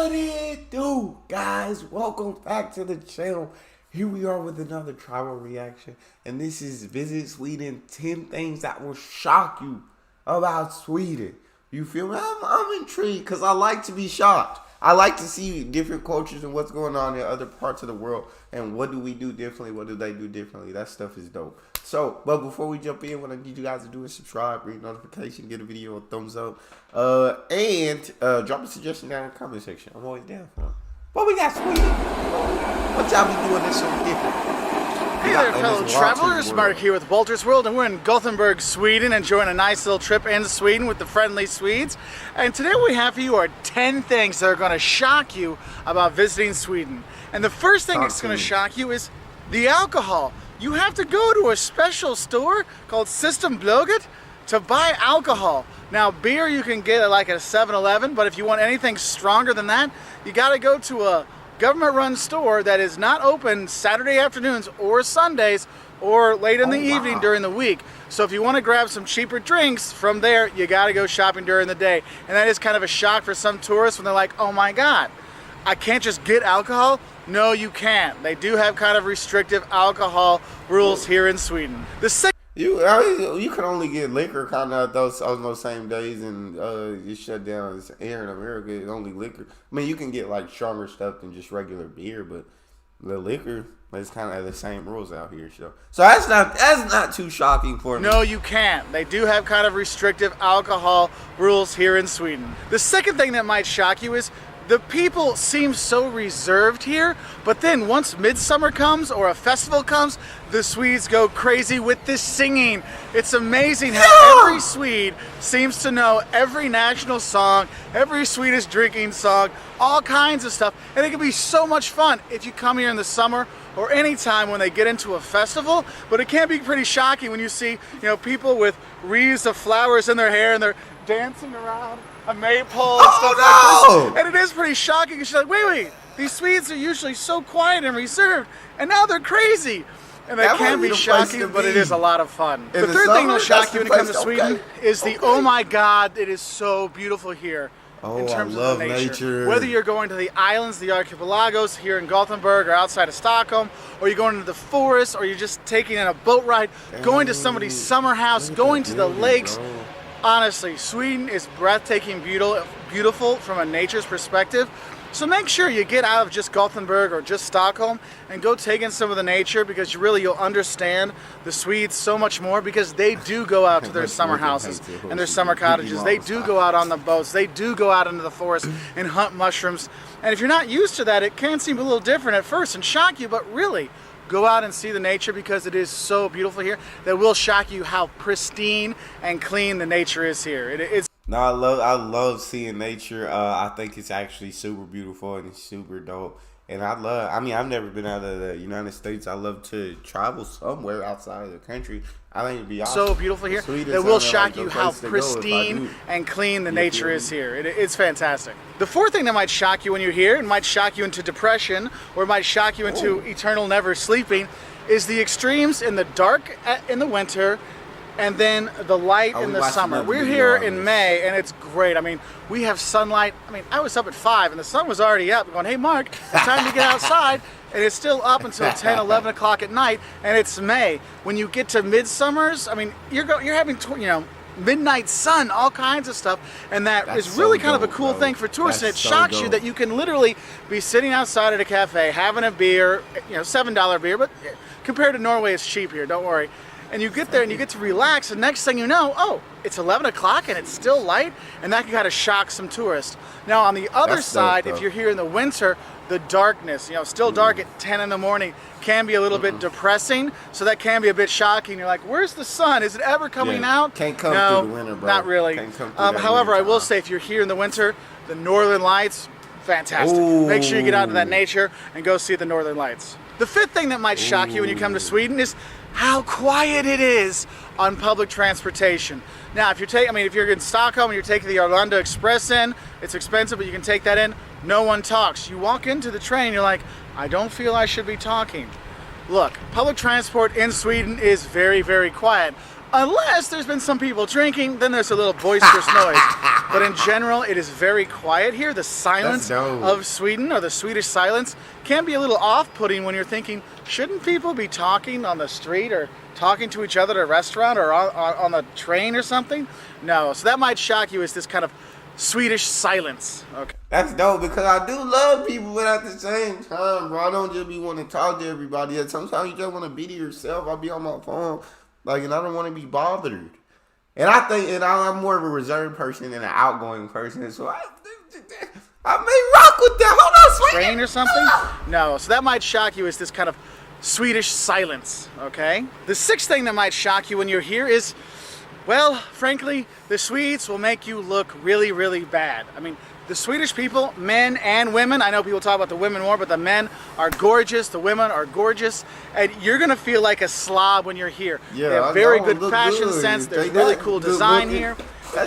What it do, guys? Welcome back to the channel. Here we are with another travel reaction, and this is Visit Sweden, 10 things that will shock you about Sweden. You feel me? I'm intrigued because I like to be shocked. I like to see different cultures and what's going on in other parts of the world, and what do we do differently, what do they do differently. That stuff is dope. So, but before we jump in, what I need you guys to do is subscribe, read notification, get a video a thumbs up, and drop a suggestion down in the comment section. I'm always down for them. What we got, Sweden? What y'all be doing this so different? Hey there, fellow travelers. Mark here with Wolters World, and we're in Gothenburg, Sweden, enjoying a nice little trip into Sweden with the friendly Swedes. And today what we have for you are 10 things that are going to shock you about visiting Sweden. And the first thing that's going to shock you is the alcohol. You have to go to a special store called Systembolaget to buy alcohol. Now, beer you can get at like a 7-Eleven, but if you want anything stronger than that, you got to go to a government-run store that is not open Saturday afternoons or Sundays or late in the evening during the week. So if you want to grab some cheaper drinks from there, you got to go shopping during the day. And that is kind of a shock for some tourists when they're like, oh my God, I can't just get alcohol? No, you can't. They do have kind of restrictive alcohol rules here in Sweden. The second You can only get liquor kind of on those same days, and you shut down here in America. It's only liquor. I mean, you can get like stronger stuff than just regular beer, but the liquor is kind of the same rules out here. So that's not too shocking for me. No, you can't. They do have kind of restrictive alcohol rules here in Sweden. The second thing that might shock you is the people seem so reserved here, but then once midsummer comes or a festival comes, the Swedes go crazy with this singing. It's amazing how every Swede seems to know every national song, every Swedish drinking song, all kinds of stuff, and it can be so much fun if you come here in the summer or any time when they get into a festival. But it can be pretty shocking when you see, people with wreaths of flowers in their hair and they're dancing around a maypole and stuff like this. And it is pretty shocking. She's like, wait, these Swedes are usually so quiet and reserved, and now they're crazy. And that can be shocking, but it is a lot of fun. The third thing that'll shock you when you come to Sweden is the, oh my God, it is so beautiful here. In terms of the nature. Whether you're going to the islands, the archipelagos here in Gothenburg or outside of Stockholm, or you're going to the forest, or you're just taking in a boat ride, going to somebody's summer house, going to the lakes. Honestly, Sweden is breathtaking, beautiful from a nature's perspective. So make sure you get out of just Gothenburg or just Stockholm and go take in some of the nature, because you'll understand the Swedes so much more, because they do go out to their summer houses and their summer cottages. They do go out on the boats. They do go out into the forest and hunt mushrooms. And if you're not used to that, it can seem a little different at first and shock you, but really, go out and see the nature, because it is so beautiful here that will shock you how pristine and clean the nature is here. It's No, I love seeing nature. I think it's actually super beautiful and it's super dope. And I've never been out of the United States. I love to travel somewhere outside of the country. I think it'd be awesome. So beautiful here that will shock you how pristine and clean the nature is here. It's fantastic. The fourth thing that might shock you when you're here, and might shock you into depression, or might shock you into eternal never sleeping, is the extremes in the dark in the winter, and then the light in the summer. We're here in May, and it's great. I mean, we have sunlight. I mean, I was up at 5, and the sun was already up, going, hey, Mark, it's time to get outside. And it's still up until 10, 11 o'clock at night, and it's May. When you get to midsummers, I mean, you're having, midnight sun, all kinds of stuff, and is really kind of a cool thing for tourists. And it shocks you that you can literally be sitting outside at a cafe, having a beer, $7 beer, but compared to Norway, it's cheap here, don't worry. And you get there and you get to relax, and next thing you know, it's 11 o'clock and it's still light, and that can kind of shock some tourists. Now on the other side, if you're here in the winter, the darkness, still dark at 10 in the morning, can be a little bit depressing, so that can be a bit shocking. You're like, where's the sun? Is it ever coming out? Can't come through the winter, bro. Not really. However, I will say, if you're here in the winter, the northern lights, fantastic. Make sure you get out into that nature and go see the northern lights. The fifth thing that might shock you when you come to Sweden is how quiet it is on public transportation. Now, if you're in Stockholm and you're taking the Arlanda Express in, it's expensive, but you can take that in. No one talks. You walk into the train, you're like, I don't feel I should be talking. Look, public transport in Sweden is very, very quiet. Unless there's been some people drinking, then there's a little boisterous noise. But in general, it is very quiet here. The silence of Sweden, or the Swedish silence, can be a little off-putting when you're thinking, shouldn't people be talking on the street or talking to each other at a restaurant or on the train or something? No, so that might shock you as this kind of Swedish silence. Okay. That's dope because I do love people, but at the same time, bro, I don't just be wanting to talk to everybody. Sometimes you just want to be to yourself. I'll be on my phone, and I don't want to be bothered. And I'm more of a reserved person than an outgoing person, so I may rock with that. Hold on, sweet. Train or something? No, so that might shock you as this kind of Swedish silence, okay? The sixth thing that might shock you when you're here is, well, frankly, the Swedes will make you look really, really bad. I mean, the Swedish people, men and women, I know people talk about the women more, but the men are gorgeous, the women are gorgeous, and you're going to feel like a slob when you're here. Yeah, they have very good fashion sense, there's really cool design here.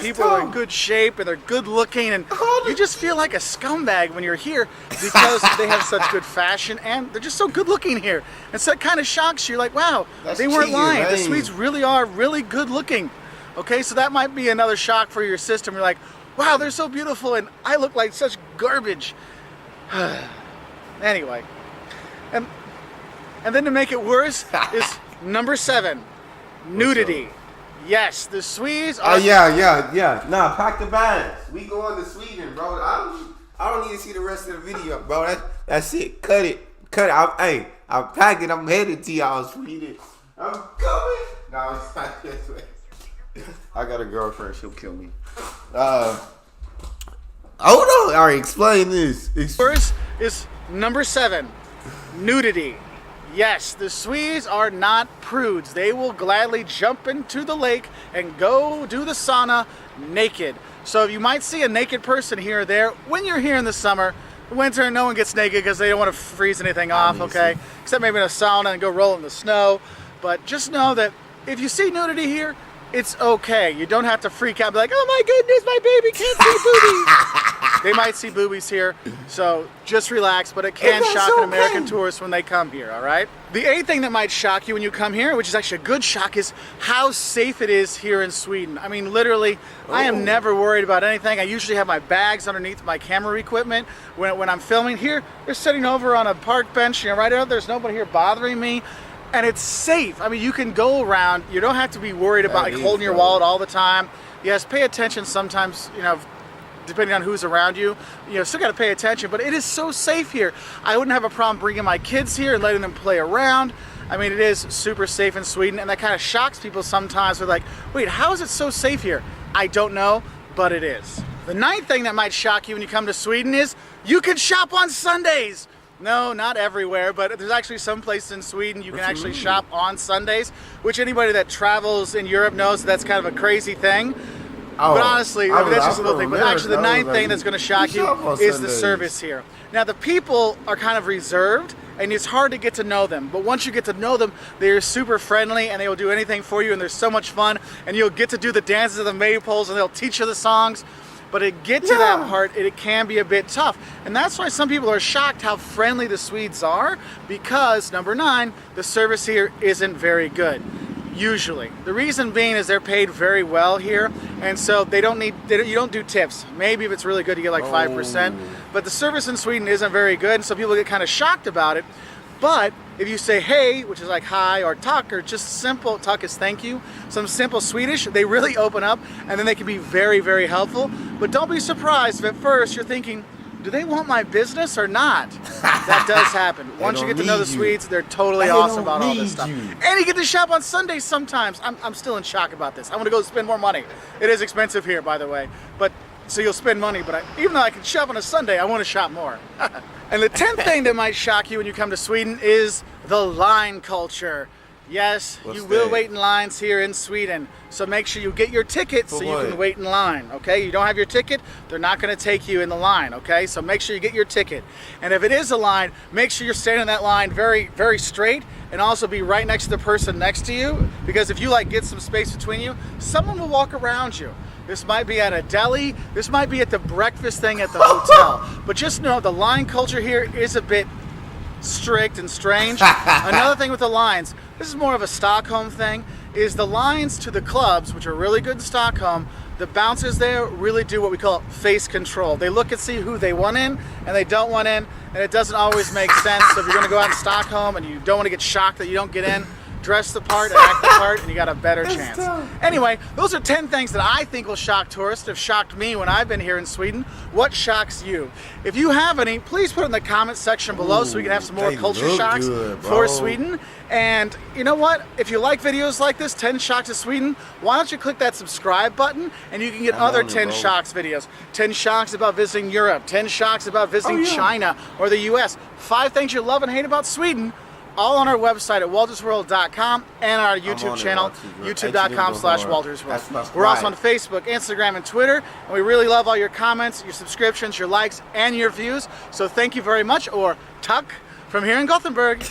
People are in good shape and they're good looking, and you just feel like a scumbag when you're here because they have such good fashion and they're just so good looking here. And so it kind of shocks you. You're like, wow, they weren't lying. The Swedes really are really good looking. Okay, so that might be another shock for your system. You're like, wow, they're so beautiful and I look like such garbage. Anyway, and then to make it worse is number 7, nudity. Yes, the Swedes are... yeah. Nah, pack the bags. We going to Sweden, bro. I don't need to see the rest of the video, bro. That's it. Cut it. I'm packed it. I'm headed to y'all Sweden. I'm coming. No, it's not this way. I got a girlfriend. She'll kill me. Hold on. All right, explain this. First is number 7, nudity. Yes, the Swedes are not prudes. They will gladly jump into the lake and go do the sauna naked. So you might see a naked person here or there when you're here in the summer. Winter, no one gets naked because they don't want to freeze anything off, okay? Except maybe in a sauna and go roll in the snow. But just know that if you see nudity here, it's okay. You don't have to freak out and be like, oh my goodness, my baby can't see boobies. They might see boobies here, so just relax, but it can shock an American tourist when they come here, all right? The 8th thing that might shock you when you come here, which is actually a good shock, is how safe it is here in Sweden. I mean, literally, I am never worried about anything. I usually have my bags underneath my camera equipment when I'm filming. Here, they're sitting over on a park bench, right out, there's nobody here bothering me. And it's safe. I mean, you can go around. You don't have to be worried about holding your wallet all the time. Yes, pay attention sometimes, depending on who's around you. Still got to pay attention, but it is so safe here. I wouldn't have a problem bringing my kids here and letting them play around. I mean, it is super safe in Sweden, and that kind of shocks people sometimes. They're like, wait, how is it so safe here? I don't know, but it is. The 9th thing that might shock you when you come to Sweden is you can shop on Sundays. No, not everywhere, but there's actually some places in Sweden you can actually shop on Sundays, which anybody that travels in Europe knows that's kind of a crazy thing. But honestly, that's just a little thing. But actually, the 9th thing that's going to shock you is the service here. Now, the people are kind of reserved, and it's hard to get to know them. But once you get to know them, they're super friendly, and they will do anything for you, and they're so much fun. And you'll get to do the dances of the maypoles, and they'll teach you the songs. But to get to that part, it can be a bit tough. And that's why some people are shocked how friendly the Swedes are, because, number 9, the service here isn't very good. Usually. The reason being is they're paid very well here, and so you don't do tips. Maybe if it's really good, you get like 5%. But the service in Sweden isn't very good, and so people get kind of shocked about it. But if you say hey, which is like hi, or tack, or just simple, tack is thank you, some simple Swedish, they really open up, and then they can be very, very helpful. But don't be surprised if at first you're thinking, do they want my business or not? That does happen. Once you get to know the Swedes, they're totally awesome about all this stuff. And you get to shop on Sundays sometimes. I'm still in shock about this. I want to go spend more money. It is expensive here, by the way. But so you'll spend money, but even though I can shop on a Sunday, I want to shop more. And the 10th thing that might shock you when you come to Sweden is the line culture. Yes, you will wait in lines here in Sweden. So make sure you get your ticket so you can wait in line, okay? You don't have your ticket, they're not going to take you in the line, okay? So make sure you get your ticket. And if it is a line, make sure you're standing in that line very, very straight, and also be right next to the person next to you, because if you get some space between you, someone will walk around you. This might be at a deli, this might be at the breakfast thing at the hotel. But just know the line culture here is a bit strict and strange. Another thing with the lines, this is more of a Stockholm thing, is the lines to the clubs, which are really good in Stockholm, the bouncers there really do what we call face control. They look and see who they want in and they don't want in, and it doesn't always make sense. So if you're going to go out in Stockholm and you don't want to get shocked that you don't get in, dress the part, act the part, and you got a better chance. Anyway, those are 10 things that I think will shock tourists, have shocked me when I've been here in Sweden. What shocks you? If you have any, please put it in the comment section below so we can have some more culture shocks for Sweden. And you know what? If you like videos like this, 10 Shocks of Sweden, why don't you click that subscribe button and you can get other 10 Shocks videos. 10 Shocks about visiting Europe, 10 Shocks about visiting China or the US. 5 things you love and hate about Sweden. All on our website at woltersworld.com and our YouTube channel, youtube.com/woltersworld. We're also on Facebook, Instagram, and Twitter. And we really love all your comments, your subscriptions, your likes, and your views. So thank you very much, or Tuck from here in Gothenburg.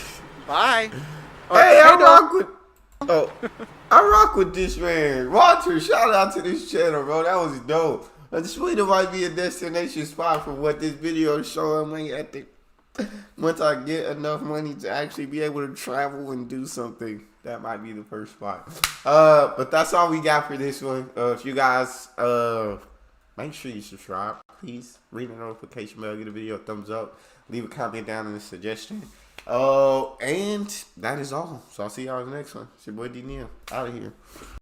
Bye. Hey, I rock with this man. Walter, shout out to this channel, bro. That was dope. Sweden might be a destination spot for what this video is showing me. I think once I get enough money to actually be able to travel and do something, that might be the first spot. But that's all we got for this one. If you guys make sure you subscribe, please. Ring the notification bell, give the video a thumbs up, leave a comment down in the suggestion. And that is all. So I'll see y'all in the next one. It's your boy Neal. Out of here.